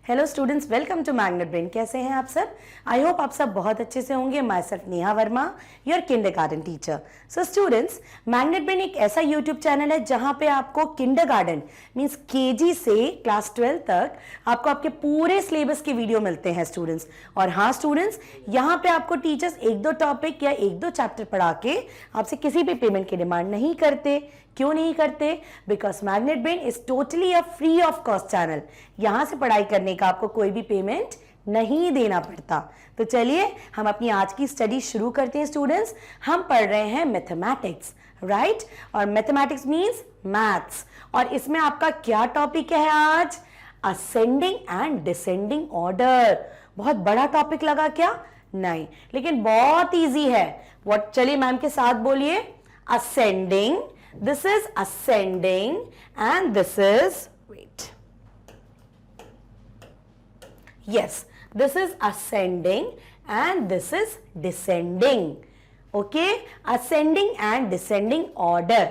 Hello students, welcome to magnet brain. कैसे हैं आप सब? आई होप आप सब बहुत अच्छे से होंगे। My self Neha Verma, your kindergarten teacher. So students, magnet brain एक ऐसा यूट्यूब चैनल है जहां पे आपको किंडरगार्टन मींस केजी से क्लास 12 तक आपको आपके पूरे सिलेबस के वीडियो मिलते हैं स्टूडेंट्स। और हाँ स्टूडेंट्स, यहाँ पे आपको टीचर्स एक दो टॉपिक या एक दो चैप्टर पढ़ा के आपसे किसी भी पेमेंट की डिमांड नहीं करते। क्यों नहीं करते? Because magnet brain is totally a free of cost channel. यहां से पढ़ाई करने का आपको कोई भी पेमेंट नहीं देना पड़ता। तो चलिए हम अपनी आज की स्टडी शुरू करते हैं स्टूडेंट्स। हम पढ़ रहे हैं मैथमेटिक्स, राइट? और मैथमेटिक्स मींस मैथ्स। और इसमें आपका क्या टॉपिक है आज? Ascending and descending order. बहुत बड़ा टॉपिक लगा क्या? नहीं, लेकिन बहुत इजी है। व्हाट? चलिए मैम के साथ बोलिए। Ascending, this is ascending and this is, wait, yes, this is ascending and this is descending. Okay, ascending and descending order.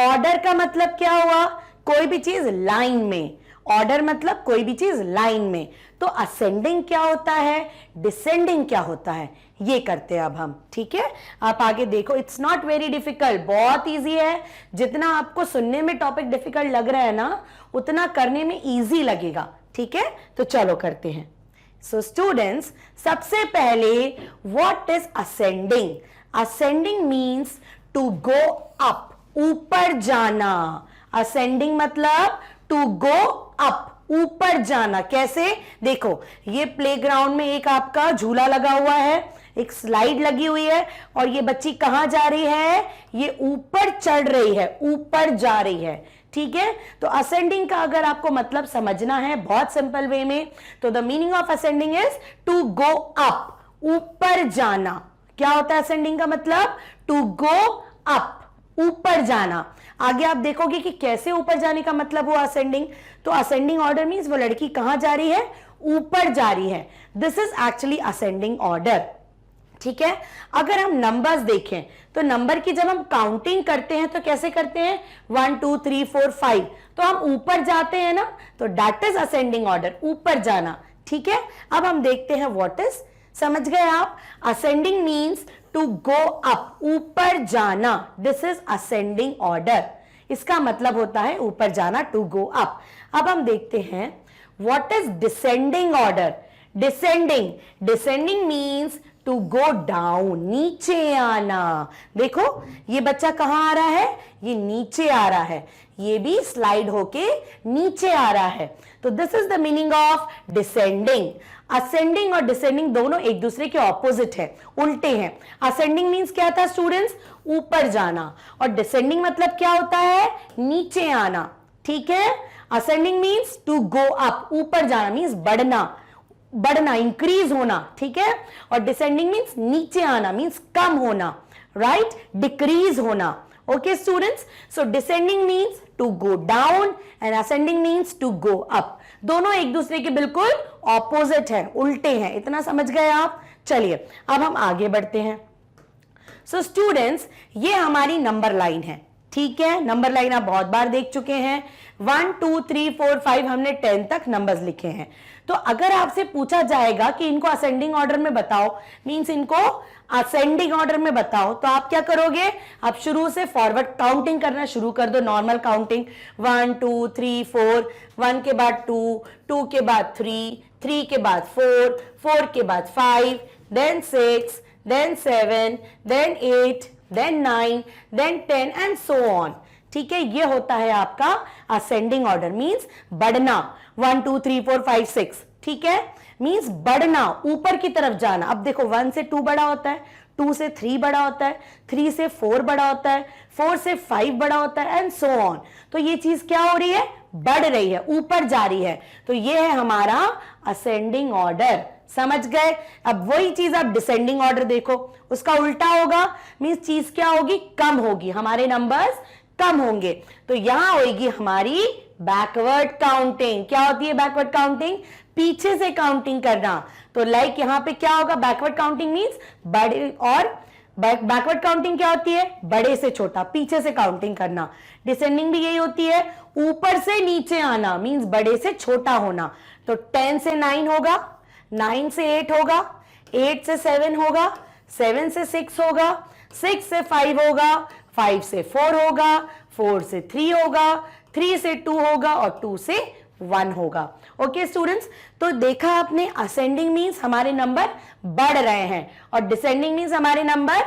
Order का मतलब क्या हुआ? कोई भी चीज लाइन में। ऑर्डर मतलब कोई भी चीज लाइन में। तो असेंडिंग क्या होता है, डिसेंडिंग क्या होता है, ये करते हैं अब हम। ठीक है, आप आगे देखो। इट्स नॉट वेरी डिफिकल्ट, बहुत इजी है। जितना आपको सुनने में टॉपिक डिफिकल्ट लग रहा है ना, उतना करने में इजी लगेगा। ठीक है, तो चलो करते हैं। सो स्टूडेंट्स, सबसे पहले what is ascending? Ascending means to go up, ऊपर जाना। असेंडिंग मतलब टू गो अप, ऊपर जाना। कैसे? देखो, ये प्लेग्राउंड में एक आपका झूला लगा हुआ है, एक स्लाइड लगी हुई है, और ये बच्ची कहां जा रही है? ये ऊपर चढ़ रही है, ऊपर जा रही है। ठीक है, तो असेंडिंग का अगर आपको मतलब समझना है बहुत सिंपल वे में, तो the meaning of ascending is to go up, ऊपर जाना। क्या होता है असेंडिंग का मतलब? टू गो अप, ऊपर जाना। आगे आप देखोगे कि कैसे ऊपर जाने का मतलब हुआ असेंडिंग। तो असेंडिंग ऑर्डर मींस वो लड़की कहां जा रही है? ऊपर जा रही है। This is actually ascending order. ठीक है, अगर हम नंबर्स देखें तो नंबर की जब हम काउंटिंग करते हैं तो कैसे करते हैं? 1 2 3 4 5, तो हम ऊपर जाते हैं ना, तो दैट इज असेंडिंग ऑर्डर, ऊपर जाना। ठीक है, अब हम देखते हैं व्हाट इज। समझ गए आप? Ascending means to go up, ऊपर जाना। This is ascending order. इसका मतलब होता है ऊपर जाना, टू गो अप। अब हम देखते हैं what is descending order. Descending, descending means to go down, नीचे आना। देखो, ये बच्चा कहां आ रहा है? ये नीचे आ रहा है। ये भी स्लाइड होके नीचे आ रहा है। तो this is the meaning of descending. Ascending और डिसेंडिंग दोनों एक दूसरे के ऑपोजिट है, उल्टे हैं। असेंडिंग मींस क्या था स्टूडेंट्स? ऊपर जाना। और डिसेंडिंग मतलब क्या होता है? नीचे आना। ठीक है, ascending means to go up, ऊपर जाना मींस बढ़ना, बढ़ना, इंक्रीज होना। ठीक है, और डिसेंडिंग मींस नीचे आना, मींस कम होना, राइट? डिक्रीज होना। Okay students, so descending means to go down and ascending means to go up. दोनों एक दूसरे के बिल्कुल ऑपोजिट है, उल्टे हैं। इतना समझ गए आप? चलिए अब हम आगे बढ़ते हैं। सो स्टूडेंट्स, ये हमारी नंबर लाइन है। ठीक है, नंबर लाइन आप बहुत बार देख चुके हैं। 1 2 3 4 5 हमने 10 तक नंबर्स लिखे हैं। तो अगर आपसे पूछा जाएगा कि इनको असेंडिंग ऑर्डर में बताओ, मींस इनको असेंडिंग ऑर्डर में बताओ, तो आप क्या करोगे? आप शुरू से फॉरवर्ड काउंटिंग करना शुरू कर दो, नॉर्मल काउंटिंग। 1 2 3 4, 1 के बाद 2, 2 के बाद 3, 3 के बाद 4, 4 के बाद 5, then 6, then 7, then 8, then 9, then 10 and so on. ठीक है, ये होता है आपका असेंडिंग ऑर्डर, मींस बढ़ना। 1 2 3 4 5 6, ठीक है, मींस बढ़ना, ऊपर की तरफ जाना। अब देखो, 1 से 2 बड़ा होता है, 2 से 3 बड़ा होता है, 3 से 4 बड़ा होता है, 4 से 5 बड़ा होता है एंड सो ऑन। तो ये चीज क्या हो रही है? बढ़ रही है, ऊपर जा रही है। तो ये है हमारा असेंडिंग ऑर्डर। समझ गए? अब वही चीज आप डिसेंडिंग ऑर्डर देखो, उसका उल्टा होगा, मींस चीज क्या होगी? कम होगी, हमारे नंबर्स कम होंगे। तो यहां होगी हमारी बैकवर्ड काउंटिंग। क्या होती है बैकवर्ड काउंटिंग? पीछे से काउंटिंग करना। तो लाइक यहां पे क्या होगा? बैकवर्ड काउंटिंग मींस बड़े और बैकवर्ड काउंटिंग क्या होती है? बड़े से छोटा, पीछे से काउंटिंग करना। डिसेंडिंग भी यही होती है, ऊपर से नीचे आना, मींस बड़े से छोटा होना। तो 10 से 9 होगा, 9 से 8 होगा, 8 से 7 होगा, 7 से 6 होगा, 6 से 5 होगा, 5 से 4 होगा, 4 से 3 होगा, 3 से 2 होगा और 2 से 1 होगा। ओके स्टूडेंट्स, तो देखा आपने, असेंडिंग मींस हमारे नंबर बढ़ रहे हैं और डिसेंडिंग मींस हमारे नंबर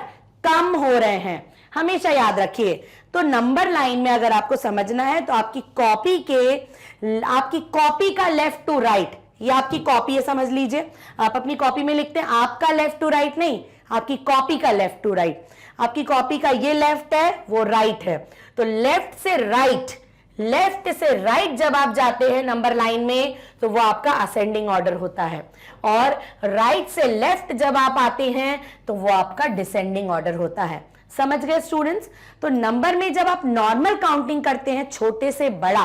कम हो रहे हैं। हमेशा याद रखिए। तो नंबर लाइन में अगर आपको समझना है तो आपकी कॉपी का लेफ्ट टू राइट, ये आपकी कॉपी है, समझ लीजिए। आप अपनी कॉपी में लिखते हैं आपका लेफ्ट टू राइट नहीं, आपकी कॉपी का लेफ्ट टू राइट। आपकी कॉपी का ये लेफ्ट है, वो राइट है। तो लेफ्ट से राइट जब आप जाते हैं नंबर लाइन में तो वो आपका असेंडिंग ऑर्डर होता है, और राइट से लेफ्ट जब आप आते हैं तो वो आपका डिसेंडिंग ऑर्डर होता है। समझ गए स्टूडेंट्स? तो नंबर में जब आप नॉर्मल काउंटिंग करते हैं छोटे से बड़ा,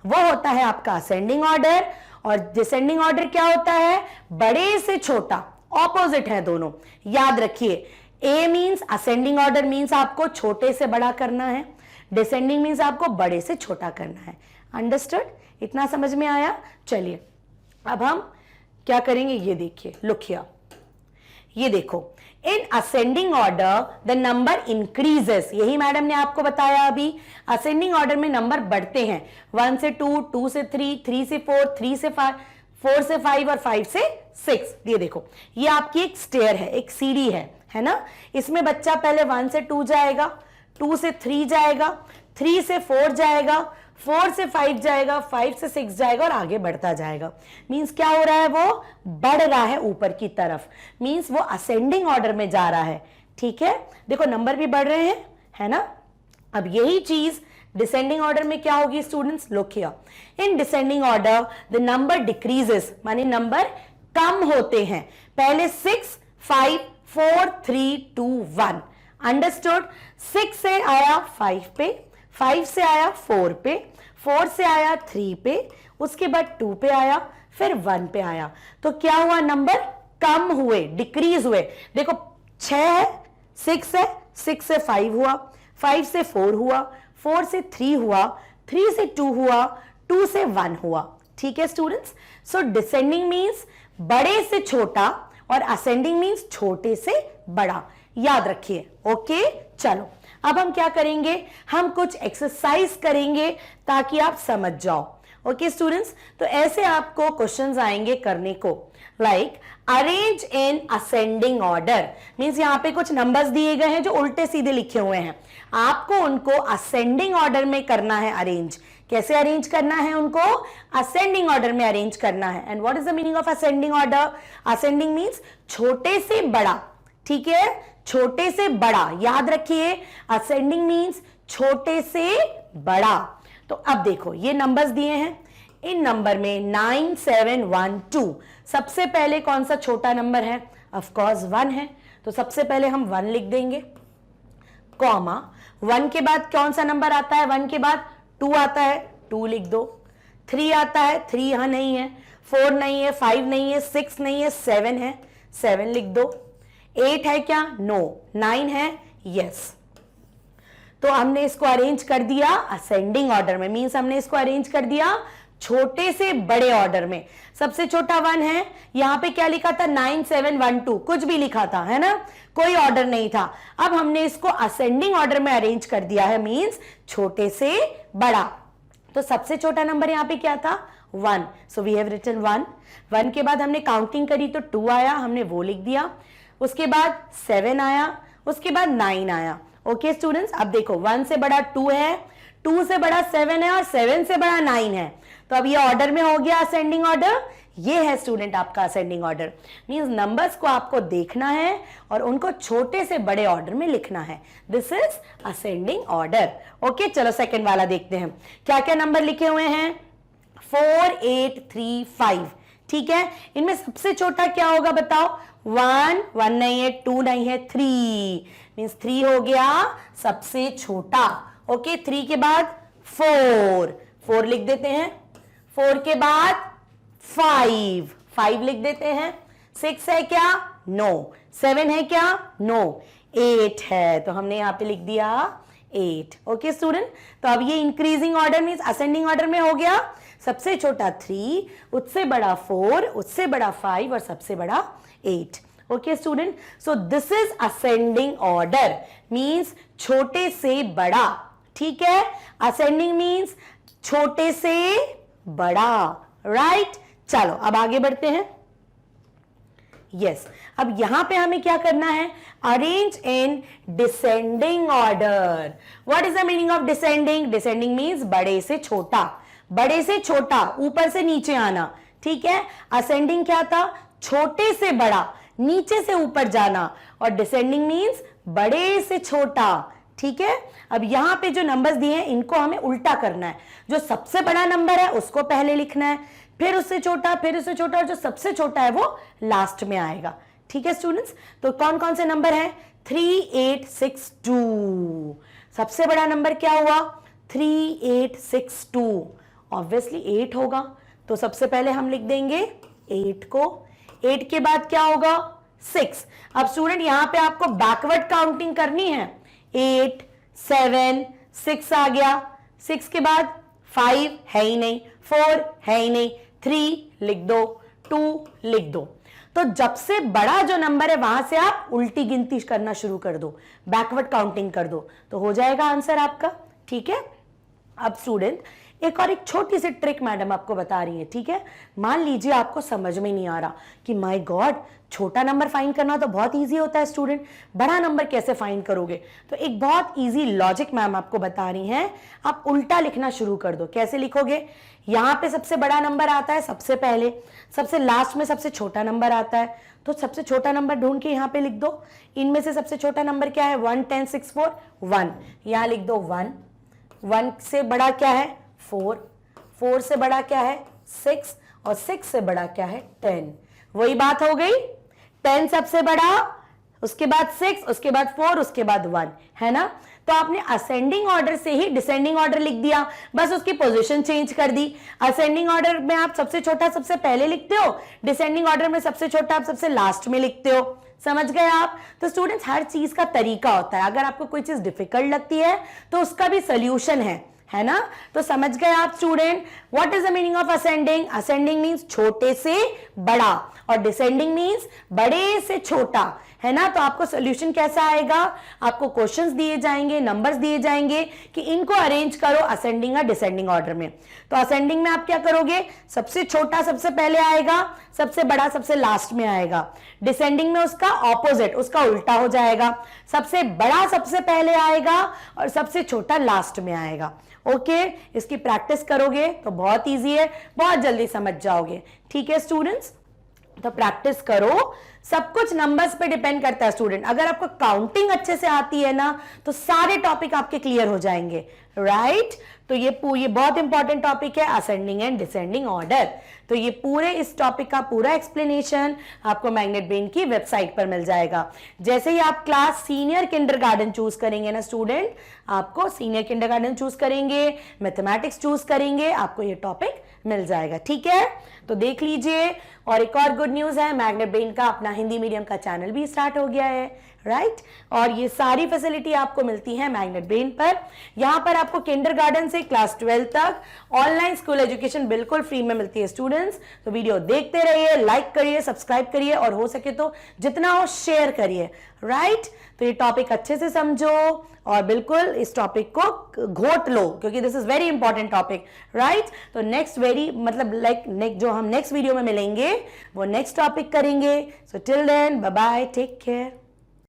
वो होता है आपका असेंडिंग ऑर्डर, और डिसेंडिंग ऑर्डर क्या होता है? बड़े से छोटा, ऑपोजिट है दोनों। याद रखिए, ए मींस असेंडिंग ऑर्डर मींस आपको छोटे से बड़ा करना है, डिसेंडिंग मींस आपको बड़े से छोटा करना है। अंडरस्टूड? इतना समझ में आया? चलिए अब हम क्या करेंगे, ये देखिए, लुक हियर, ये देखो, in ascending order the number increases. यही मैडम ने आपको बताया अभी, असेंडिंग ऑर्डर में नंबर बढ़ते हैं, 1 से 2, 2 से 3, 3 से 4, 3 से 5, 4 से 5 और 5 से 6। ये देखो, ये आपकी एक स्टेयर है, एक सीढ़ी है ना। इसमें बच्चा पहले 1 से 2 जाएगा, 2 से 3 जाएगा, 3 से 4 जाएगा, 4 से 5 जाएगा, 5 से 6 जाएगा और आगे बढ़ता जाएगा। मींस क्या हो रहा है? वो बढ़ रहा है ऊपर की तरफ, मींस वो असेंडिंग ऑर्डर में जा रहा है। ठीक है, देखो नंबर भी बढ़ रहे हैं, है ना। अब यही चीज डिसेंडिंग ऑर्डर में क्या होगी students? Look here, in descending order the number decreases, माने नंबर कम होते हैं। पहले 6, 5, 4, 3, 2, 1। अंडरस्टूड? 6 से आया 5 पे, 5 से आया 4 पे, 4 से आया 3 पे, उसके बाद 2 पे आया, फिर 1 पे आया। तो क्या हुआ? नंबर कम हुए, डिक्रीज हुए। देखो 6 है, 6 है, 6 से 5 हुआ, 5 से 4 हुआ, 4 से 3 हुआ, 3 से 2 हुआ, 2 से 1 हुआ। ठीक है स्टूडेंट्स? सो डिसेंडिंग मींस बड़े से छोटा और असेंडिंग मींस छोटे से बड़ा। याद रखिए। ओके, चलो अब हम क्या करेंगे, हम कुछ एक्सरसाइज करेंगे ताकि आप समझ जाओ। ओके स्टूडेंट्स, तो ऐसे आपको क्वेश्चंस आएंगे करने को, like arrange in ascending order. Means यहां पे कुछ नंबर्स दिए गए हैं जो उल्टे सीधे लिखे हुए हैं, आपको उनको असेंडिंग ऑर्डर में करना है अरेंज। कैसे अरेंज करना है उनको? असेंडिंग ऑर्डर में अरेंज करना है। And what is the meaning of ascending order? Ascending means छोटे से बड़ा। ठीक है, छोटे से बड़ा, याद रखिए, असेंडिंग मींस छोटे से बड़ा। तो अब देखो ये नंबर्स दिए हैं, इन नंबर में 9, 7, 1, 2, सबसे पहले कौन सा छोटा नंबर है? ऑफ कोर्स 1 है, तो सबसे पहले हम 1 लिख देंगे, कॉमा 1 के बाद कौन सा नंबर आता है? 1 के बाद 2 आता है, 2 लिख दो। 3 आता है, 3 यहां नहीं है, 4 नहीं है, 5 नहीं है, 6 नहीं है, 7 है, 7 लिख दो। 8 है क्या? नो। 9 है? यस। तो हमने इसको अरेंज कर दिया असेंडिंग ऑर्डर में, मींस हमने इसको अरेंज कर दिया छोटे से बड़े ऑर्डर में। सबसे छोटा 1 है, यहां पे क्या लिखा था? 9, 7, 1, 2, कुछ भी लिखा था, है ना, कोई ऑर्डर नहीं था। अब हमने इसको असेंडिंग ऑर्डर में अरेंज कर दिया है, मींस छोटे से बड़ा। तो सबसे छोटा नंबर यहां पे क्या था? 1। So we have written 1। 1 के बाद हमने काउंटिंग करी तो 2 आया, हमने वो लिख दिया। उसके बाद 7 आया, उसके बाद 9 आया। ओके स्टूडेंट्स, अब देखो 1 से बड़ा 2 है, 2 से बड़ा 7 है और 7 से बड़ा 9 है। तो अब ये ऑर्डर में हो गया असेंडिंग ऑर्डर। ये है स्टूडेंट आपका असेंडिंग ऑर्डर, मींस नंबर्स को आपको देखना है और उनको छोटे से बड़े ऑर्डर में लिखना है। This is ascending order. Okay, चलो सेकंड वाला देखते हैं, क्या क्या नंबर लिखे हुए हैं? 4, 8, 3, 5। ठीक है, इनमें सबसे छोटा क्या होगा बताओ? 1 नहीं है, 2 नहीं है, 3, मींस 3 हो गया सबसे छोटा। ओके, 3 के बाद 4 लिख देते हैं, 4 के बाद 5 लिख देते हैं। 6 है क्या? नो। 7 है क्या? नो। 8 है, तो हमने यहाँ पे लिख दिया 8। ओके स्टूडेंट, तो अब ये increasing order means ascending order में हो गया। सबसे छोटा 3, उससे बड़ा 4, उससे बड़ा 5 और सबसे बड़ा 8। Okay student, so this is ascending order means छोटे से बड़ा। ठीक है, असेंडिंग मीन्स छोटे से बड़ा, राइट। चलो अब आगे बढ़ते हैं। यस, अब यहां पे हमें क्या करना है, arrange in descending order. What is the meaning of descending? Descending means बड़े से छोटा, बड़े से छोटा, ऊपर से नीचे आना। ठीक है, असेंडिंग क्या था, छोटे से बड़ा, नीचे से ऊपर जाना, और डिसेंडिंग मीन्स बड़े से छोटा। ठीक है, अब यहां पे जो नंबर्स दिए हैं इनको हमें उल्टा करना है। जो सबसे बड़ा नंबर है उसको पहले लिखना है, फिर उससे छोटा, फिर उससे छोटा, और जो सबसे छोटा है वो लास्ट में आएगा। ठीक है स्टूडेंट्स, तो कौन कौन से नंबर हैं? 3862। सबसे बड़ा नंबर क्या हुआ? 3862। ऑब्वियसली 8 होगा, तो सबसे पहले हम लिख देंगे 8 को। 8 के बाद क्या होगा? 6। अब स्टूडेंट यहां पे आपको बैकवर्ड काउंटिंग करनी है। 8, 7, 6 आ गया। 6 के बाद 5 है ही नहीं, 4 है ही नहीं, 3 लिख दो, 2 लिख दो। तो जब से बड़ा जो नंबर है वहां से आप उल्टी गिनती करना शुरू कर दो, बैकवर्ड काउंटिंग कर दो, तो हो जाएगा आंसर आपका। ठीक है, अब स्टूडेंट एक और एक छोटी सी ट्रिक मैडम आपको बता रही है। ठीक है, मान लीजिए आपको समझ में नहीं आ रहा कि माय गॉड, छोटा नंबर फाइंड करना तो बहुत इजी होता है स्टूडेंट, बड़ा नंबर कैसे फाइंड करोगे? तो एक बहुत इजी लॉजिक मैम आपको बता रही हैं, आप उल्टा लिखना शुरू कर दो। कैसे लिखोगे? यहां पे सबसे बड़ा नंबर आता है सबसे पहले, सबसे लास्ट में सबसे छोटा नंबर आता है, तो सबसे छोटा नंबर ढूंढ के यहां पे लिख दो। इनमें से सबसे छोटा नंबर क्या है? 1, 10, 6, 4, 1। यहां लिख दो 1। 1 से बड़ा क्या है? 4। 4 से बड़ा क्या है? 6। और 6 से बड़ा क्या है? 10। वही बात हो गई, 10 सबसे बड़ा, उसके बाद 6, उसके बाद 4, उसके बाद 1, है ना? तो आपने असेंडिंग ऑर्डर से ही डिसेंडिंग ऑर्डर लिख दिया, बस उसकी पोजीशन चेंज कर दी। असेंडिंग ऑर्डर में आप सबसे छोटा सबसे पहले लिखते हो, डिसेंडिंग ऑर्डर में सबसे छोटा आप सबसे लास्ट में लिखते हो। समझ गए आप? तो स्टूडेंट्स हर चीज का तरीका होता है, अगर आपको कोई चीज डिफिकल्ट लगती है तो उसका भी सोल्यूशन है ना? तो समझ गए आप student? What is the meaning of ascending? Ascending means छोटे से बड़ा, और डिसेंडिंग मींस बड़े से छोटा, है ना? तो आपको सॉल्यूशन कैसा आएगा? आपको क्वेश्चंस दिए जाएंगे, नंबर्स दिए जाएंगे कि इनको अरेंज करो असेंडिंग और डिसेंडिंग ऑर्डर में। तो असेंडिंग में आप क्या करोगे? सबसे छोटा सबसे पहले आएगा, सबसे बड़ा सबसे लास्ट में आएगा। डिसेंडिंग में उसका ऑपोजिट, उसका उल्टा हो जाएगा, सबसे बड़ा सबसे पहले आएगा और सबसे छोटा लास्ट में आएगा। ओके, इसकी प्रैक्टिस करोगे तो बहुत इजी है, बहुत जल्दी समझ जाओगे। ठीक है स्टूडेंट्स, तो प्रैक्टिस करो। सब कुछ नंबर्स पे डिपेंड करता है स्टूडेंट। अगर आपको काउंटिंग अच्छे से आती है ना तो सारे टॉपिक आपके क्लियर हो जाएंगे, राइट? तो ये बहुत इंपॉर्टेंट टॉपिक है असेंडिंग एंड डिसेंडिंग ऑर्डर। तो ये पूरे इस टॉपिक का पूरा एक्सप्लेनेशन आपको मैग्नेट ब्रेन की वेबसाइट पर मिल जाएगा। जैसे ही आप क्लास सीनियर किंडरगार्टन चूज करेंगे ना स्टूडेंट, आपको सीनियर किंडरगार्टन चूज करेंगे, मैथमेटिक्स चूज करेंगे, आपको ये टॉपिक मिल जाएगा। ठीक है, तो देख लीजिए। और एक और गुड न्यूज है, मैग्नेट ब्रेन का अपना हिंदी मीडियम का चैनल भी स्टार्ट हो गया है, राइट? और ये सारी फैसिलिटी आपको मिलती है मैग्नेट ब्रेन पर। यहां पर आपको किंडरगार्टन से क्लास 12 तक ऑनलाइन स्कूल एजुकेशन बिल्कुल फ्री में मिलती है स्टूडेंट्स। तो वीडियो देखते रहिए, लाइक करिए, सब्सक्राइब करिए, और हो सके तो जितना हो शेयर करिए, राइट? तो ये टॉपिक अच्छे से समझो और बिल्कुल इस टॉपिक को घोट लो, क्योंकि this is very important topic, right? तो नेक्स्ट जो हम नेक्स्ट वीडियो में मिलेंगे वो नेक्स्ट टॉपिक करेंगे। So till then, bye bye, take care.